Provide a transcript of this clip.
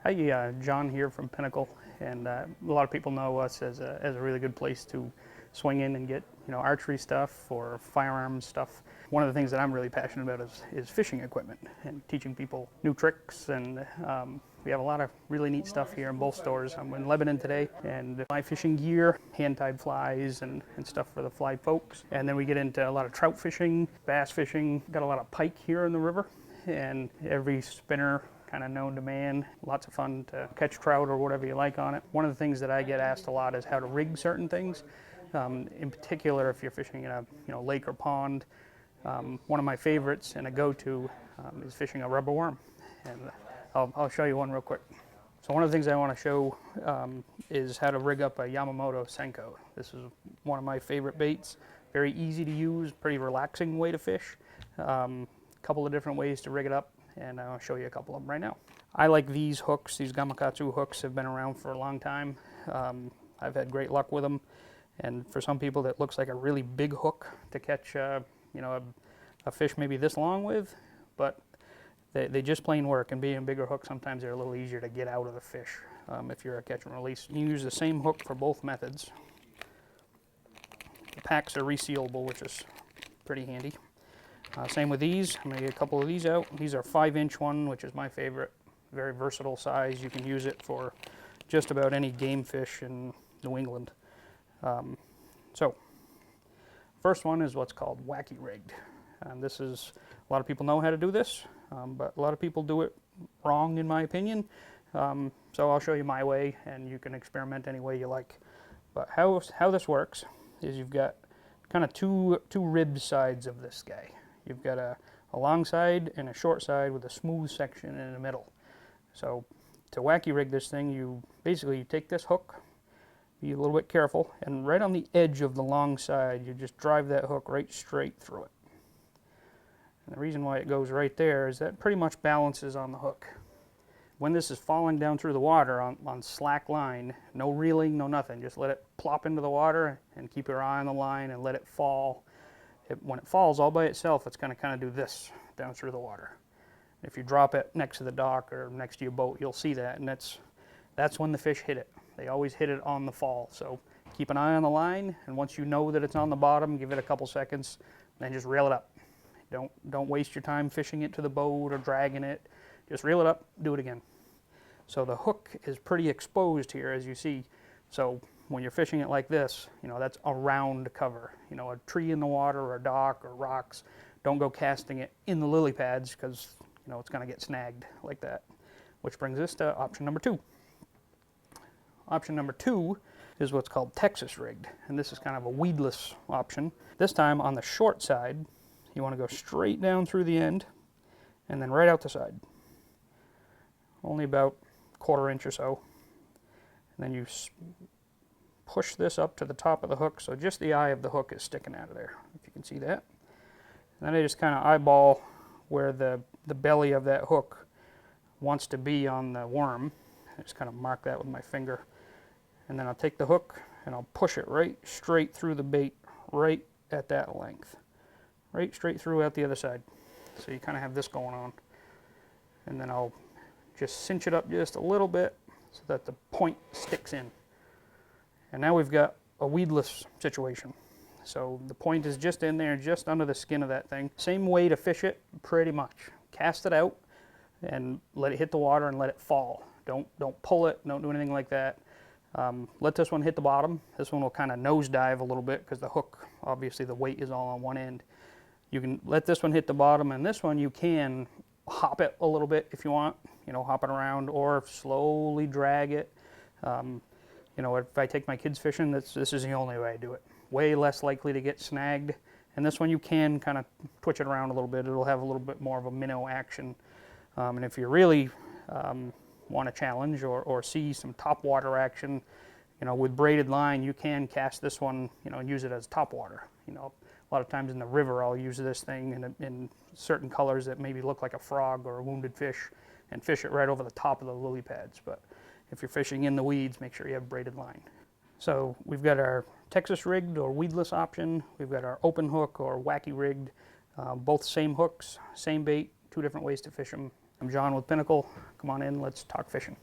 Hi, John here from Pinnacle, and a lot of people know us as a really good place to swing in and get archery stuff or firearms stuff. One of the things that I'm really passionate about is fishing equipment and teaching people new tricks, and we have a lot of really neat stuff here in both stores. I'm in Lebanon today, and my fishing gear, hand-tied flies and stuff for the fly folks. And then we get into a lot of trout fishing, bass fishing, got a lot of pike here in the river, and every spinner kind of known to man. Lots of fun to catch trout or whatever you like on it. One of the things that I get asked a lot is how to rig certain things. In particular, if you're fishing in a lake or pond, one of my favorites and a go-to is fishing a rubber worm, and I'll show you one real quick. So one of the things I want to show is how to rig up a Yamamoto Senko. This is one of my favorite baits. Very easy to use, pretty relaxing way to fish. Couple of different ways to rig it up, and I'll show you a couple of them right now. I like these hooks. These Gamakatsu hooks have been around for a long time. I've had great luck with them, and for some people that looks like a really big hook to catch a fish maybe this long with, but they just plain work, and being a bigger hook, sometimes they're a little easier to get out of the fish if you're a catch and release. You can use the same hook for both methods. The packs are resealable, which is pretty handy. Same with these. I'm going to get a couple of these out. These are 5-inch one, which is my favorite. Very versatile size. You can use it for just about any game fish in New England. So, first one is what's called wacky rigged. And this is, a lot of people know how to do this, but a lot of people do it wrong in my opinion. So I'll show you my way, and you can experiment any way you like. But how this works is you've got kind of two rib sides of this guy. You've got a long side and a short side with a smooth section in the middle. So to wacky rig this thing, you take this hook, be a little bit careful, and right on the edge of the long side, you just drive that hook right straight through it. And the reason why it goes right there is that pretty much balances on the hook. When this is falling down through the water on slack line, no reeling, no nothing, just let it plop into the water and keep your eye on the line and let it fall. When it falls all by itself, it's going to kind of do this down through the water. If you drop it next to the dock or next to your boat, you'll see that, and that's when the fish hit it. They always hit it on the fall, so keep an eye on the line, and once you know that it's on the bottom, give it a couple seconds, then just reel it up. Don't waste your time fishing it to the boat or dragging it. Just reel it up, do it again. So the hook is pretty exposed here, as you see. So when you're fishing it like this, that's around cover. A tree in the water or a dock or rocks, don't go casting it in the lily pads, because it's going to get snagged like that. Which brings us to option number 2. Option number 2 is what's called Texas rigged, and this is kind of a weedless option. This time on the short side, you want to go straight down through the end and then right out the side. Only about a 1/4 inch or so. And then you push this up to the top of the hook, so just the eye of the hook is sticking out of there, if you can see that. And then I just kind of eyeball where the belly of that hook wants to be on the worm. I just kind of mark that with my finger. And then I'll take the hook and I'll push it right straight through the bait, right at that length. Right straight through out the other side. So you kind of have this going on. And then I'll just cinch it up just a little bit so that the point sticks in. And now we've got a weedless situation. So the point is just in there, just under the skin of that thing. Same way to fish it, pretty much. Cast it out and let it hit the water and let it fall. Don't pull it, don't do anything like that. Let this one hit the bottom. This one will kind of nosedive a little bit because the hook, obviously the weight is all on one end. You can let this one hit the bottom, and this one you can hop it a little bit if you want, hop it around, or slowly drag it. If I take my kids fishing, this is the only way I do it. Way less likely to get snagged. And this one you can kind of twitch it around a little bit. It'll have a little bit more of a minnow action. And if you really want a challenge or see some top water action, with braided line, you can cast this one, and use it as top water. A lot of times in the river, I'll use this thing in certain colors that maybe look like a frog or a wounded fish, and fish it right over the top of the lily pads. But if you're fishing in the weeds, make sure you have braided line. So we've got our Texas rigged or weedless option. We've got our open hook or wacky rigged. Both same hooks, same bait, 2 different ways to fish them. I'm John with Pinnacle. Come on in, let's talk fishing.